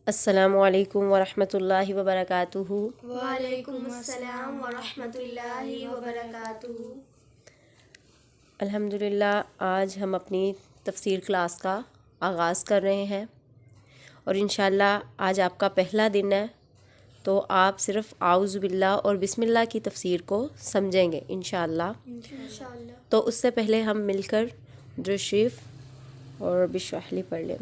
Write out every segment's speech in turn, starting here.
السلام علیکم ورحمۃ اللہ وبرکاتہ۔ وعلیکم السلام ورحمۃ اللہ وبرکاتہ۔ الحمدللہ آج ہم اپنی تفسیر کلاس کا آغاز کر رہے ہیں اور انشاءاللہ آج آپ کا پہلا دن ہے، تو آپ صرف اعوذ باللہ اور بسم اللہ کی تفسیر کو سمجھیں گے انشاءاللہ۔ تو اس سے پہلے ہم مل کر درود شریف اور بشرح لی پڑھ لیں۔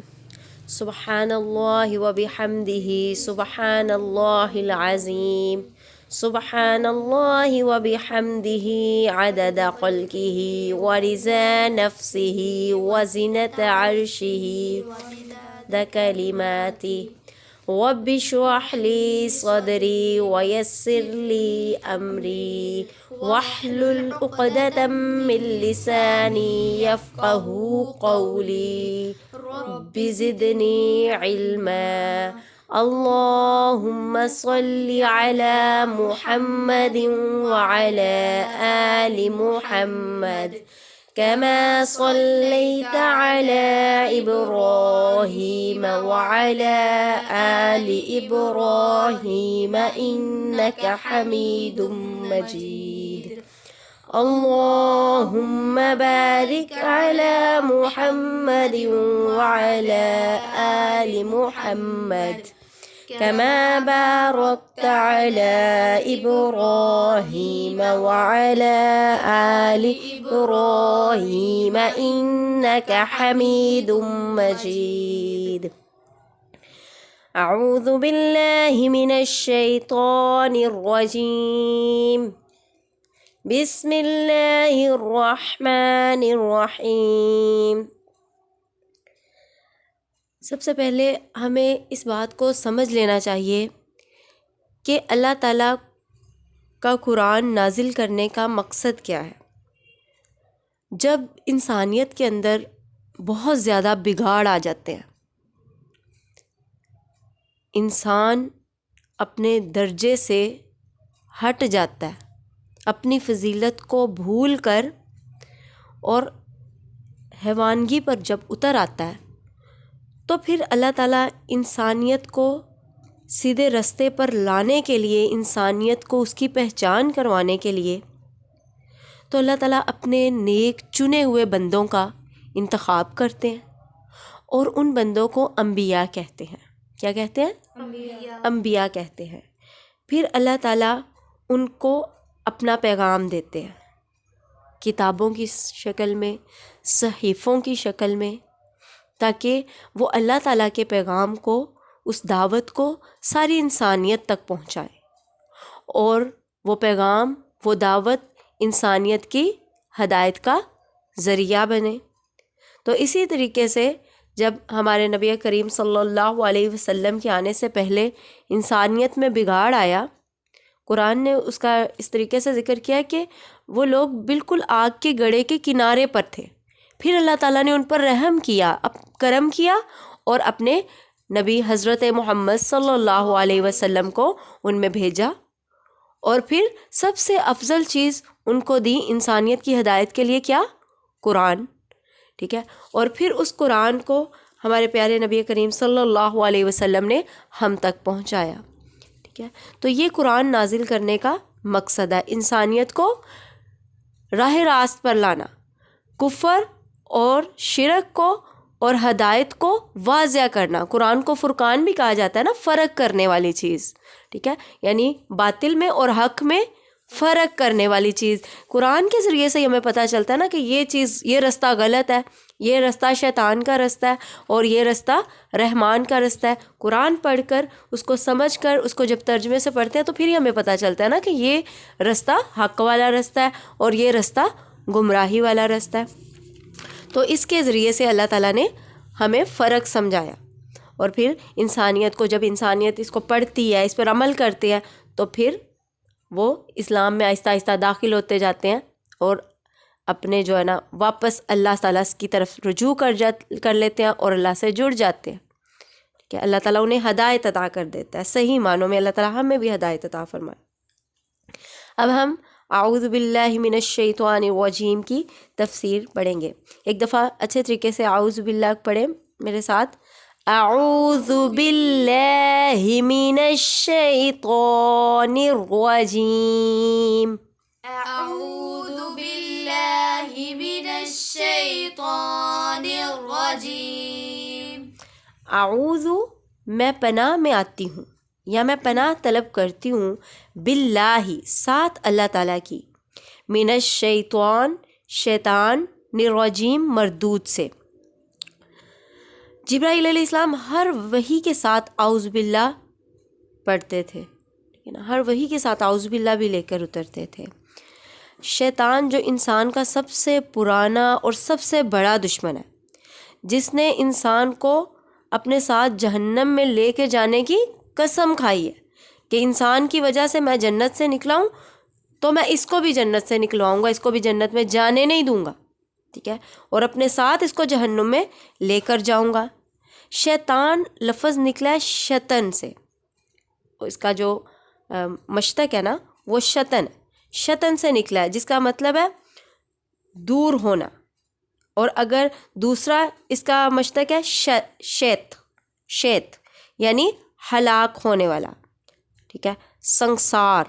سبحان اللہ وبحمدہ سبحان اللہ العظیم، سبحان اللہ وبحمدہ عدد خلقہ ورضا نفسہ وزنة عرشہ ومداد کلماتہ رب اشرح لی صدری ویسر لی امری واحلل عقدۃ من لسانی یفقہوا قولی رب زدنی علما۔ اللہم صل علی محمد وعلی آل محمد كما صليت على إبراهيم وعلى آل إبراهيم إنك حميد مجيد۔ اللهم بارك على محمد وعلى آل محمد كما باركت على إبراهيم وعلى آل إبراهيم إنك حميد مجيد۔ أعوذ بالله من الشيطان الرجيم، بسم اللہ الرحمن الرحیم۔ سب سے پہلے ہمیں اس بات کو سمجھ لینا چاہیے کہ اللہ تعالیٰ کا قرآن نازل کرنے کا مقصد کیا ہے۔ جب انسانیت کے اندر بہت زیادہ بگاڑ آ جاتے ہیں، انسان اپنے درجے سے ہٹ جاتا ہے، اپنی فضیلت کو بھول کر اور حیوانگی پر جب اتر آتا ہے، تو پھر اللہ تعالیٰ انسانیت کو سیدھے رستے پر لانے کے لیے، انسانیت کو اس کی پہچان کروانے کے لیے، تو اللہ تعالیٰ اپنے نیک چنے ہوئے بندوں کا انتخاب کرتے ہیں، اور ان بندوں کو انبیاء کہتے ہیں۔ کیا کہتے ہیں؟ انبیاء کہتے ہیں۔ پھر اللہ تعالیٰ ان کو اپنا پیغام دیتے ہیں، کتابوں کی شکل میں، صحیفوں کی شکل میں، تاکہ وہ اللہ تعالیٰ کے پیغام کو، اس دعوت کو ساری انسانیت تک پہنچائے، اور وہ پیغام، وہ دعوت انسانیت کی ہدایت کا ذریعہ بنے۔ تو اسی طریقے سے جب ہمارے نبی کریم صلی اللہ علیہ وسلم کے آنے سے پہلے انسانیت میں بگاڑ آیا، قرآن نے اس کا اس طریقے سے ذکر کیا کہ وہ لوگ بالکل آگ کے گڑھے کے کنارے پر تھے، پھر اللہ تعالیٰ نے ان پر رحم کیا، کرم کیا، اور اپنے نبی حضرت محمد صلی اللہ علیہ وسلم کو ان میں بھیجا، اور پھر سب سے افضل چیز ان کو دی انسانیت کی ہدایت کے لیے، کیا؟ قرآن۔ ٹھیک ہے، اور پھر اس قرآن کو ہمارے پیارے نبی کریم صلی اللہ علیہ وسلم نے ہم تک پہنچایا۔ تو یہ قرآن نازل کرنے کا مقصد ہے، انسانیت کو راہ راست پر لانا، کفر اور شرک کو اور ہدایت کو واضح کرنا۔ قرآن کو فرقان بھی کہا جاتا ہے نا، فرق کرنے والی چیز، ٹھیک ہے، یعنی باطل میں اور حق میں فرق کرنے والی چیز۔ قرآن کے ذریعے سے ہمیں پتہ چلتا ہے نا کہ یہ چیز، یہ رستہ غلط ہے، یہ رستہ شیطان کا رستہ ہے، اور یہ رستہ رحمان کا رستہ ہے۔ قرآن پڑھ کر، اس کو سمجھ کر، اس کو جب ترجمے سے پڑھتے ہیں تو پھر ہی ہمیں پتہ چلتا ہے نا کہ یہ رستہ حق والا رستہ ہے اور یہ رستہ گمراہی والا رستہ ہے۔ تو اس کے ذریعے سے اللہ تعالیٰ نے ہمیں فرق سمجھایا، اور پھر انسانیت کو، جب انسانیت اس کو پڑھتی ہے، اس پر عمل کرتے ہیں، تو پھر وہ اسلام میں آہستہ آہستہ داخل ہوتے جاتے ہیں، اور اپنے جو ہے نا واپس اللہ تعالیٰ کی طرف رجوع کر لیتے ہیں اور اللہ سے جڑ جاتے ہیں کہ اللہ تعالیٰ انہیں ہدایت عطا کر دیتا ہے۔ صحیح معنوں میں اللہ تعالیٰ ہمیں بھی ہدایت عطا فرمائے۔ اب ہم اعوذ باللہ من الشیطان الرجیم کی تفسیر پڑھیں گے۔ ایک دفعہ اچھے طریقے سے اعوذ باللہ پڑھیں میرے ساتھ اعوذ باللہ من الشیطان الرجیم. اعوذ باللہ من الشیطان الرجیم. اعوذ میں پناہ میں آتی ہوں یا میں پناہ طلب کرتی ہوں، باللہ ساتھ اللہ تعالیٰ کی، من الشیطان شیطان، الرجیم مردود سے. جبرائیل علیہ السلام ہر وحی کے ساتھ اعوذ باللہ پڑھتے تھے، ہر وحی کے ساتھ اعوذ باللہ بھی لے کر اترتے تھے. شیطان جو انسان کا سب سے پرانا اور سب سے بڑا دشمن ہے، جس نے انسان کو اپنے ساتھ جہنم میں لے کے جانے کی قسم کھائی ہے کہ انسان کی وجہ سے میں جنت سے نکلا ہوں تو میں اس کو بھی جنت سے نکلواؤں گا، اس کو بھی جنت میں جانے نہیں دوں گا، ٹھیک ہے، اور اپنے ساتھ اس کو جہنم میں لے کر جاؤں گا. شیطان لفظ نکلا ہے شتن سے، اس کا جو مشتق ہے نا وہ شتن سے نکلا ہے، جس کا مطلب ہے دور ہونا. اور اگر دوسرا اس کا مشتق ہے شیت یعنی ہلاک ہونے والا، ٹھیک ہے، سنسار.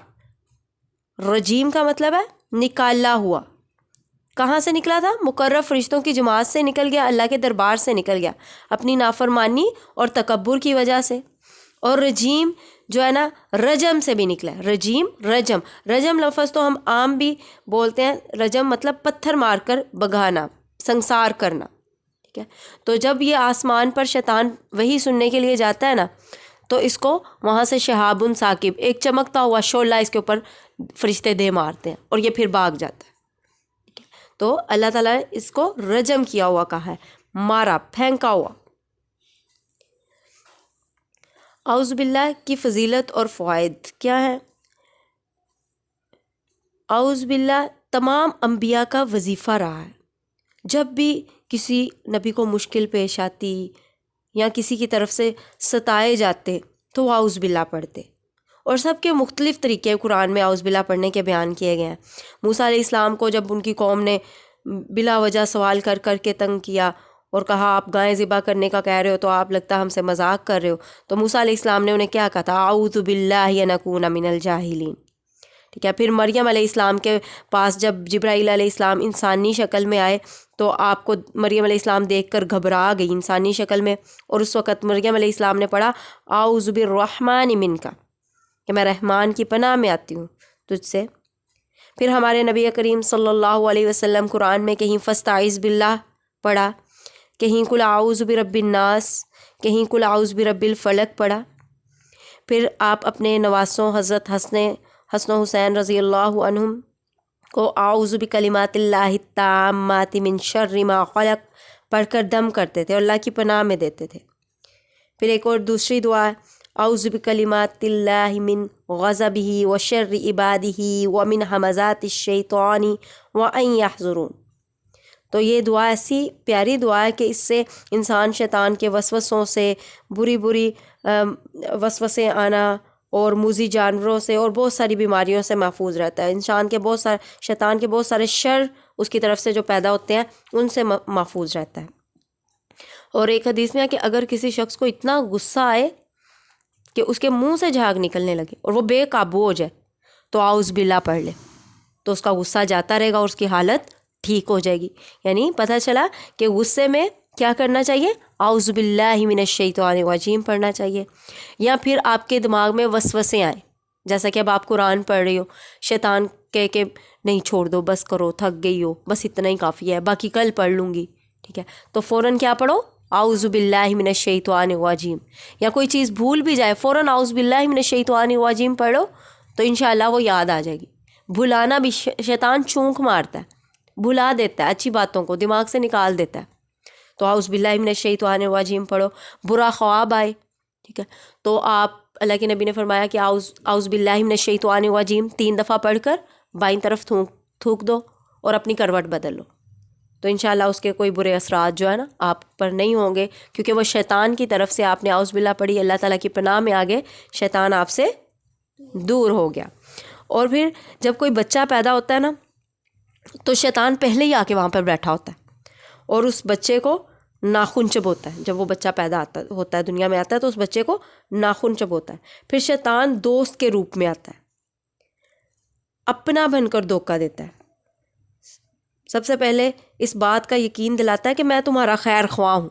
رجیم کا مطلب ہے نکالا ہوا. کہاں سے نکلا تھا؟ مقرب فرشتوں کی جماعت سے نکل گیا، اللہ کے دربار سے نکل گیا اپنی نافرمانی اور تکبر کی وجہ سے. اور رجیم جو ہے نا رجم سے بھی نکلا ہے. رجم لفظ تو ہم عام بھی بولتے ہیں. رجم مطلب پتھر مار کر بگانا، سنسار کرنا، ٹھیک ہے. تو جب یہ آسمان پر شیطان وہی سننے کے لیے جاتا ہے نا تو اس کو وہاں سے شہاب ثاقب ایک چمکتا ہوا شعلہ اس کے اوپر فرشتے دے مارتے ہیں اور یہ پھر بھاگ جاتا ہے. تو اللہ تعالیٰ نے اس کو رجم کیا ہوا کہا ہے، مارا، پھینکا ہوا. اعوذ باللہ کی فضیلت اور فوائد کیا ہے؟ اعوذ باللہ تمام انبیاء کا وظیفہ رہا ہے. جب بھی کسی نبی کو مشکل پیش آتی یا کسی کی طرف سے ستائے جاتے تو وہ اعوذ باللہ پڑھتے، اور سب کے مختلف طریقے قرآن میں اعوذ باللہ پڑھنے کے بیان کیے گئے ہیں. موسیٰ علیہ السلام کو جب ان کی قوم نے بلا وجہ سوال کر کر کے تنگ کیا اور کہا آپ گائے ذبح کرنے کا کہہ رہے ہو تو آپ لگتا ہے ہم سے مذاق کر رہے ہو، تو موسیٰ علیہ السلام نے انہیں کیا کہا تھا؟ اعوذ باللہ ان اکون من الجاہلین، ٹھیک ہے. پھر مریم علیہ السلام کے پاس جب جبرائیل علیہ السلام انسانی شکل میں آئے تو آپ کو مریم علیہ السلام دیکھ کر گھبرا گئی انسانی شکل میں، اور اس وقت مریم علیہ السلام نے پڑھا اعوذ بالرحمن منک، کہ میں رحمان کی پناہ میں آتی ہوں تجھ سے. پھر ہمارے نبی کریم صلی اللہ علیہ وسلم قرآن میں کہیں فاستعذ باللہ پڑھا، کہیں قل اعوذ برب الناس، کہیں قل اعوذ برب الفلق پڑھا. پھر آپ اپنے نواسوں حضرت حسن و حسین رضی اللہ عنہم کو اعوذ بکلمات اللہ التامات من شر ما خلق پڑھ کر دم کرتے تھے اور اللہ کی پناہ میں دیتے تھے. پھر ایک اور دوسری دعا ہے اعوذ بکلمات اللہ من غضبہ وشر عبادہ ومن ہمزات الشیطان وان یحضرون. تو یہ دعا ایسی پیاری دعا ہے کہ اس سے انسان شیطان کے وسوسوں سے، بری وسوسے آنا اور موذی جانوروں سے اور بہت ساری بیماریوں سے محفوظ رہتا ہے. شیطان کے بہت سارے شر اس کی طرف سے جو پیدا ہوتے ہیں ان سے محفوظ رہتا ہے. اور ایک حدیث میں ہے کہ اگر کسی شخص کو اتنا غصہ آئے کہ اس کے منہ سے جھاگ نکلنے لگے اور وہ بے قابو ہو جائے تو اعوذ باللہ پڑھ لے، تو اس کا غصہ جاتا رہے گا اور اس کی حالت ٹھیک ہو جائے گی. یعنی پتہ چلا کہ غصے میں کیا کرنا چاہیے؟ اعوذ باللہ من الشیطان الرجیم پڑھنا چاہیے. یا پھر آپ کے دماغ میں وسوسے آئیں، جیسا کہ اب آپ قرآن پڑھ رہی ہو، شیطان کہے کہ نہیں چھوڑ دو، بس کرو، تھک گئی ہو، بس اتنا ہی کافی ہے، باقی کل پڑھ لوں گی، ٹھیک ہے، تو فوراً کیا پڑھو؟ اعوذ باللہ من الشیطان الرجیم. یا کوئی چیز بھول بھی جائے فوراً اعوذ باللہ من الشیطان الرجیم پڑھو تو انشاءاللہ وہ یاد آ جائے گی. بھلانا بھی شیطان چونک مارتا ہے، بھلا دیتا ہے، اچھی باتوں کو دماغ سے نکال دیتا ہے. تو اعوذ باللہ من الشیطان الرجیم پڑھو. برا خواب آئے، ٹھیک ہے، تو آپ اللہ کے نبی نے فرمایا کہ اعوذ باللہ من الشیطان الرجیم 3 دفعہ پڑھ کر بائیں طرف تھوک دو اور اپنی کروٹ بدل لو، تو انشاءاللہ اس کے کوئی برے اثرات جو ہے نا آپ پر نہیں ہوں گے، کیونکہ وہ شیطان کی طرف سے آپ نے اعوذ باللہ پڑھی، اللہ تعالیٰ کی پناہ میں آگے شیطان آپ سے دور ہو گیا. اور پھر جب کوئی بچہ پیدا ہوتا ہے نا تو شیطان پہلے ہی آ کے وہاں پر بیٹھا ہوتا ہے اور اس بچے کو ناخن چبوتا ہے. جب وہ بچہ پیدا ہوتا ہے دنیا میں آتا ہے تو اس بچے کو ناخن چبوتا ہے. پھر شیطان دوست کے روپ میں آتا ہے, اپنا بن کر دھوکہ دیتا ہے. سب سے پہلے اس بات کا یقین دلاتا ہے کہ میں تمہارا خیر خواہ ہوں,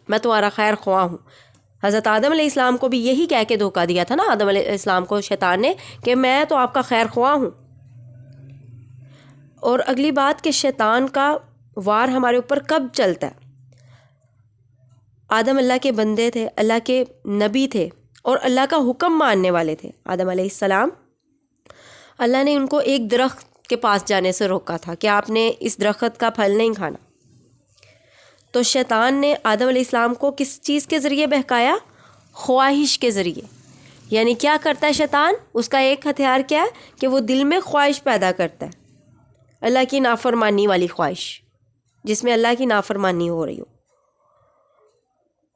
میں تمہارا خیر خواہ ہوں. حضرت آدم علیہ السلام کو بھی یہی کہہ کے دھوکہ دیا تھا نا آدم علیہ السلام کو شیطان نے, کہ میں تو آپ کا خیر خواہ ہوں. اور اگلی بات کہ شیطان کا وار ہمارے اوپر کب چلتا ہے. آدم اللہ کے بندے تھے, اللہ کے نبی تھے اور اللہ کا حکم ماننے والے تھے. آدم علیہ السلام, اللہ نے ان کو ایک درخت کے پاس جانے سے روکا تھا کہ آپ نے اس درخت کا پھل نہیں کھانا. تو شیطان نے آدم علیہ السلام کو کس چیز کے ذریعے بہکایا؟ خواہش کے ذریعے. یعنی کیا کرتا ہے شیطان؟ اس کا ایک ہتھیار کیا ہے کہ وہ دل میں خواہش پیدا کرتا ہے, اللہ کی نافرمانی والی خواہش, جس میں اللہ کی نافرمانی ہو رہی ہو.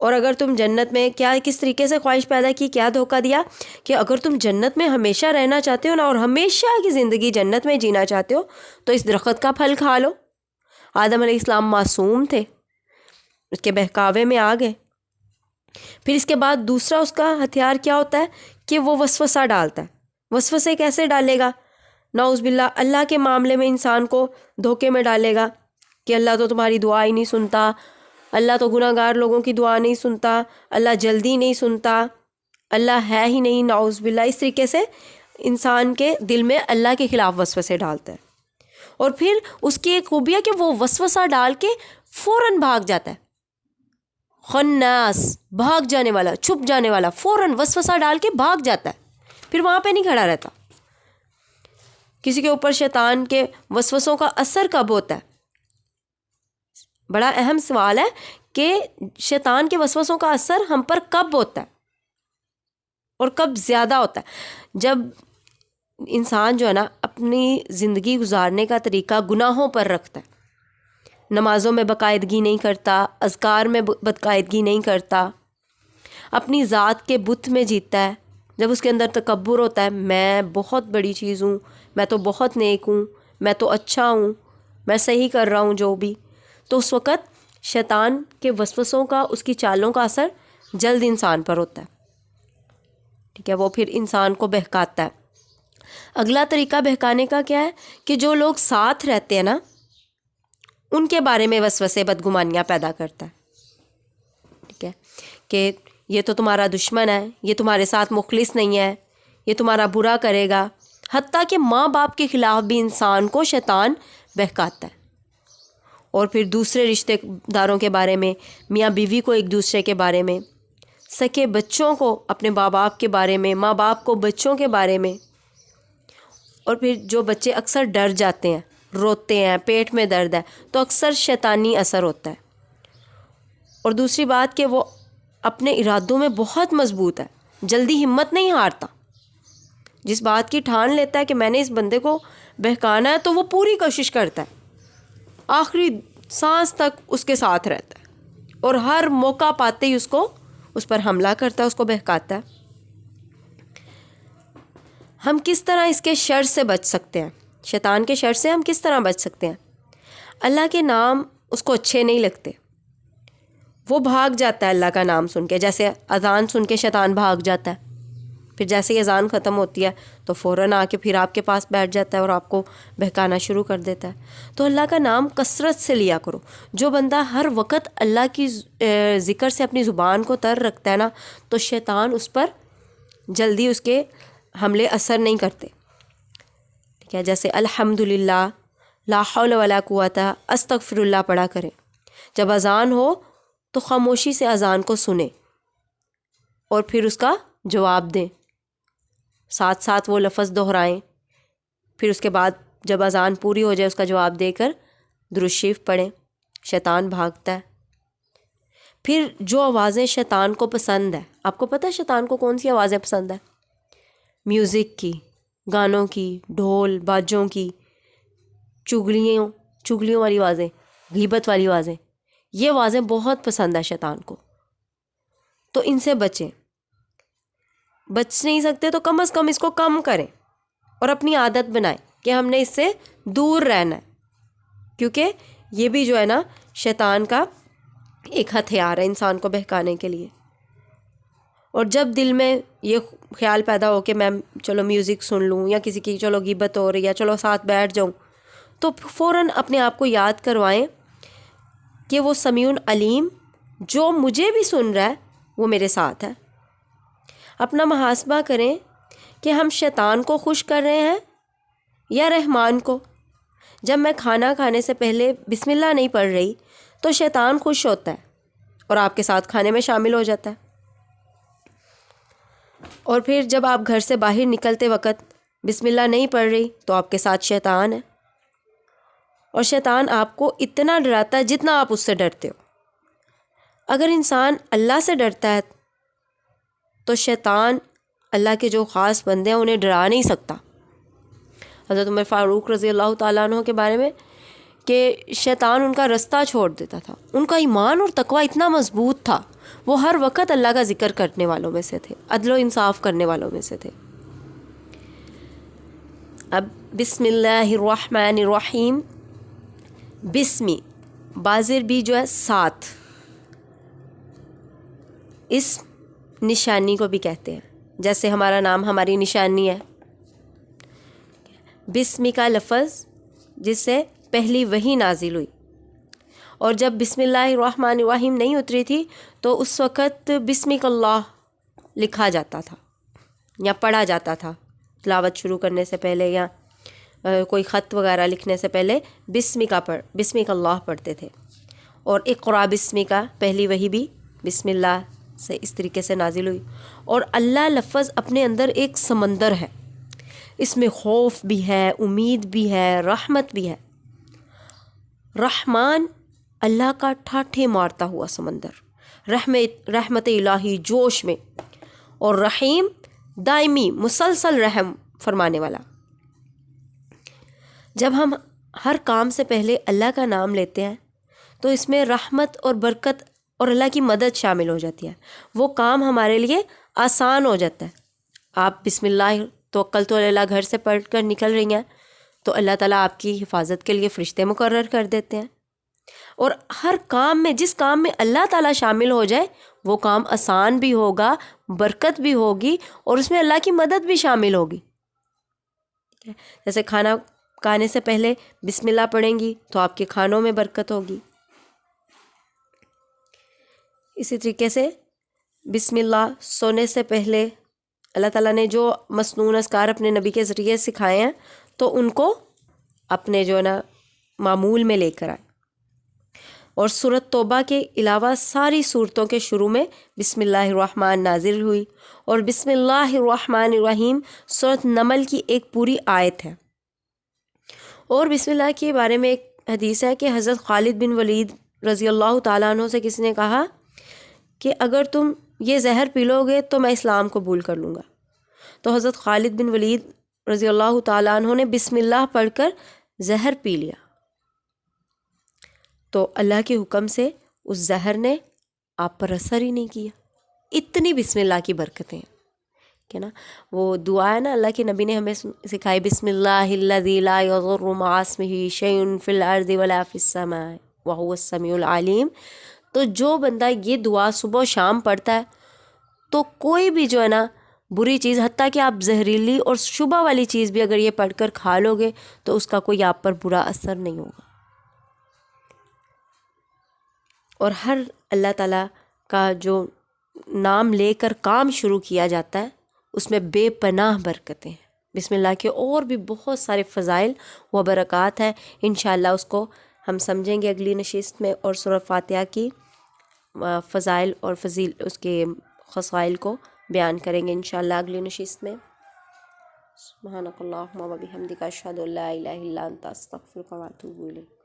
اور اگر تم جنت میں کس طریقے سے خواہش پیدا کی, کیا دھوکہ دیا کہ اگر تم جنت میں ہمیشہ رہنا چاہتے ہو نا اور ہمیشہ کی زندگی جنت میں جینا چاہتے ہو تو اس درخت کا پھل کھا لو. آدم علیہ السلام معصوم تھے, اس کے بہکاوے میں آ گئے. پھر اس کے بعد دوسرا اس کا ہتھیار کیا ہوتا ہے کہ وہ وسوسہ ڈالتا ہے. وسوسے کیسے ڈالے گا؟ نعوذ باللہ, اللہ کے معاملے میں انسان کو دھوکے میں ڈالے گا کہ اللہ تو تمہاری دعا ہی نہیں سنتا, اللہ تو گناہ گار لوگوں کی دعا نہیں سنتا, اللہ جلدی نہیں سنتا, اللہ ہے ہی نہیں. نعوذ باللہ, اس طریقے سے انسان کے دل میں اللہ کے خلاف وسوسے ڈالتا ہے. اور پھر اس کی ایک خوبی ہے کہ وہ وسوسہ ڈال کے فوراً بھاگ جاتا ہے. خناس, بھاگ جانے والا, چھپ جانے والا, فوراً وسوسہ ڈال کے بھاگ جاتا ہے, پھر وہاں پہ نہیں کھڑا رہتا. کسی کے اوپر شیطان کے وسوسوں کا اثر کب ہوتا ہے؟ بڑا اہم سوال ہے کہ شیطان کے وسوسوں کا اثر ہم پر کب ہوتا ہے اور کب زیادہ ہوتا ہے؟ جب انسان جو ہے نا اپنی زندگی گزارنے کا طریقہ گناہوں پر رکھتا ہے, نمازوں میں باقاعدگی نہیں کرتا, اذکار میں باقاعدگی نہیں کرتا, اپنی ذات کے بت میں جیتا ہے. جب اس کے اندر تکبر ہوتا ہے, میں بہت بڑی چیز ہوں, میں تو بہت نیک ہوں, میں تو اچھا ہوں, میں صحیح کر رہا ہوں جو بھی, تو اس وقت شیطان کے وسوسوں کا, اس کی چالوں کا اثر جلد انسان پر ہوتا ہے. ٹھیک ہے, وہ پھر انسان کو بہکاتا ہے. اگلا طریقہ بہکانے کا کیا ہے کہ جو لوگ ساتھ رہتے ہیں نا ان کے بارے میں وسوسے بدگمانیاں پیدا کرتا ہے. ٹھیک ہے, کہ یہ تو تمہارا دشمن ہے, یہ تمہارے ساتھ مخلص نہیں ہے, یہ تمہارا برا کرے گا. حتیٰ کہ ماں باپ کے خلاف بھی انسان کو شیطان بہکاتا ہے. اور پھر دوسرے رشتے داروں کے بارے میں, میاں بیوی کو ایک دوسرے کے بارے میں, سکے بچوں کو اپنے ماں باپ کے بارے میں, ماں باپ کو بچوں کے بارے میں. اور پھر جو بچے اکثر ڈر جاتے ہیں, روتے ہیں, پیٹ میں درد ہے, تو اکثر شیطانی اثر ہوتا ہے. اور دوسری بات کہ وہ اپنے ارادوں میں بہت مضبوط ہے, جلدی ہمت نہیں ہارتا. جس بات کی ٹھان لیتا ہے کہ میں نے اس بندے کو بہکانا ہے تو وہ پوری کوشش کرتا ہے, آخری سانس تک اس کے ساتھ رہتا ہے, اور ہر موقع پاتے ہی اس پر حملہ کرتا ہے, اس کو بہکاتا ہے. ہم کس طرح اس کے شر سے بچ سکتے ہیں؟ شیطان کے شر سے ہم کس طرح بچ سکتے ہیں؟ اللہ کے نام اس کو اچھے نہیں لگتے, وہ بھاگ جاتا ہے اللہ کا نام سن کے. جیسے اذان سن کے شیطان بھاگ جاتا ہے, پھر جیسے ہی اذان ختم ہوتی ہے تو فوراً آ کے پھر آپ کے پاس بیٹھ جاتا ہے اور آپ کو بہکانا شروع کر دیتا ہے. تو اللہ کا نام کثرت سے لیا کرو. جو بندہ ہر وقت اللہ کی ذکر سے اپنی زبان کو تر رکھتا ہے نا, تو شیطان اس پر جلدی اس کے حملے اثر نہیں کرتے. ٹھیک ہے, جیسے الحمدللہ, لا حول ولا قوت, استغفر اللہ پڑھا کریں. جب اذان ہو تو خاموشی سے اذان کو سنیں اور پھر اس کا جواب دیں, ساتھ ساتھ وہ لفظ دہرائیں. پھر اس کے بعد جب اذان پوری ہو جائے اس کا جواب دے کر درود شریف پڑھیں. شیطان بھاگتا ہے. پھر جو آوازیں شیطان کو پسند ہے, آپ کو پتہ ہے شیطان کو کون سی آوازیں پسند ہیں؟ میوزک کی, گانوں کی, ڈھول باجوں کی, چگلیوں والی آوازیں, غیبت والی آوازیں, یہ آوازیں بہت پسند ہیں شیطان کو. تو ان سے بچیں. بچ نہیں سکتے تو کم از کم اس کو کم کریں اور اپنی عادت بنائیں کہ ہم نے اس سے دور رہنا ہے, کیونکہ یہ بھی جو ہے نا شیطان کا ایک ہتھیار ہے انسان کو بہکانے کے لیے۔ اور جب دل میں یہ خیال پیدا ہو کہ میں چلو میوزک سن لوں، یا کسی کی چلو غیبت ہو رہی ہے چلو ساتھ بیٹھ جاؤں، تو فوراً اپنے آپ کو یاد کروائیں کہ وہ سمیع علیم جو مجھے بھی سن رہا ہے وہ میرے ساتھ ہے۔ اپنا محاسبہ کریں کہ ہم شیطان کو خوش کر رہے ہیں یا رحمان کو۔ جب میں کھانا کھانے سے پہلے بسم اللہ نہیں پڑھ رہی تو شیطان خوش ہوتا ہے اور آپ کے ساتھ کھانے میں شامل ہو جاتا ہے۔ اور پھر جب آپ گھر سے باہر نکلتے وقت بسم اللہ نہیں پڑھ رہی تو آپ کے ساتھ شیطان ہے، اور شیطان آپ کو اتنا ڈراتا ہے جتنا آپ اس سے ڈرتے ہو۔ اگر انسان اللہ سے ڈرتا ہے تو شیطان اللہ کے جو خاص بندے ہیں انہیں ڈرا نہیں سکتا۔ حضرت عمر فاروق رضی اللہ تعالیٰ عنہ کے بارے میں کہ شیطان ان کا رستہ چھوڑ دیتا تھا، ان کا ایمان اور تقوی اتنا مضبوط تھا، وہ ہر وقت اللہ کا ذکر کرنے والوں میں سے تھے، عدل و انصاف کرنے والوں میں سے تھے۔ اب بسم اللہ الرحمن الرحیم، بسمی بازر بھی جو ہے ساتھ، اس نشانی کو بھی کہتے ہیں، جیسے ہمارا نام ہماری نشانی ہے۔ بسمی کا لفظ جس سے پہلی وحی نازل ہوئی، اور جب بسم اللہ الرحمن الرحیم نہیں اتری تھی تو اس وقت بسمک اللہ لکھا جاتا تھا یا پڑھا جاتا تھا، تلاوت شروع کرنے سے پہلے یا کوئی خط وغیرہ لکھنے سے پہلے بسمک اللہ پڑھتے تھے۔ اور اقرا بسمی کا پہلی وحی بھی بسم اللہ سے اس طریقے سے نازل ہوئی۔ اور اللہ لفظ اپنے اندر ایک سمندر ہے، اس میں خوف بھی ہے، امید بھی ہے، رحمت بھی ہے۔ رحمان اللہ کا ٹھاٹھے مارتا ہوا سمندر، رحمت الہی جوش میں، اور رحیم دائمی مسلسل رحم فرمانے والا۔ جب ہم ہر کام سے پہلے اللہ کا نام لیتے ہیں تو اس میں رحمت اور برکت اور اللہ کی مدد شامل ہو جاتی ہے، وہ کام ہمارے لیے آسان ہو جاتا ہے۔ آپ بسم اللہ توکلت علی اللہ گھر سے پڑھ کر نکل رہی ہیں تو اللہ تعالیٰ آپ کی حفاظت کے لیے فرشتے مقرر کر دیتے ہیں، اور ہر کام میں جس کام میں اللہ تعالیٰ شامل ہو جائے وہ کام آسان بھی ہوگا، برکت بھی ہوگی، اور اس میں اللہ کی مدد بھی شامل ہوگی۔ جیسے کھانا کھانے سے پہلے بسم اللہ پڑھیں گی تو آپ کے کھانوں میں برکت ہوگی۔ اسی طریقے سے بسم اللہ سونے سے پہلے اللہ تعالیٰ نے جو مسنون اذکار اپنے نبی کے ذریعے سکھائے ہیں تو ان کو اپنے جو ہے نا معمول میں لے کر آئے۔ اور سورۃ توبہ کے علاوہ ساری صورتوں کے شروع میں بسم اللہ الرحمن نازل ہوئی، اور بسم اللہ الرحمن الرحیم سورۃ نمل کی ایک پوری آیت ہے۔ اور بسم اللہ کے بارے میں ایک حدیث ہے کہ حضرت خالد بن ولید رضی اللہ تعالیٰ عنہ سے کسی نے کہا کہ اگر تم یہ زہر پی لو گے تو میں اسلام قبول کر لوں گا، تو حضرت خالد بن ولید رضی اللہ تعالیٰ عنہ نے بسم اللہ پڑھ کر زہر پی لیا، تو اللہ کے حکم سے اس زہر نے آپ پر اثر ہی نہیں کیا۔ اتنی بسم اللہ کی برکتیں ہیں کہ نا، وہ دعا ہے نا اللہ کے نبی نے ہمیں سکھائی، بسم اللہ الذی لا یضر مع اسمہ شیء فی الارض ولا فی السماء وہو السمیع العلیم۔ تو جو بندہ یہ دعا صبح و شام پڑھتا ہے تو کوئی بھی جو ہے نا بری چیز، حتیٰ کہ آپ زہریلی اور شبہ والی چیز بھی اگر یہ پڑھ کر کھا لو گے تو اس کا کوئی آپ پر برا اثر نہیں ہوگا۔ اور ہر اللہ تعالیٰ کا جو نام لے کر کام شروع کیا جاتا ہے اس میں بے پناہ برکتیں ہیں۔ بسم اللہ کے اور بھی بہت سارے فضائل و برکات ہیں، انشاءاللہ اس کو ہم سمجھیں گے اگلی نشست میں، اور سورہ فاتحہ کی فضائل اور اس کے خصائل کو بیان کریں گے انشاءاللہ اگلی نشست میں۔ سبحانک اللہم و بحمدک اشہد ان لا الہ الا انت استغفرک و اتوب الیک۔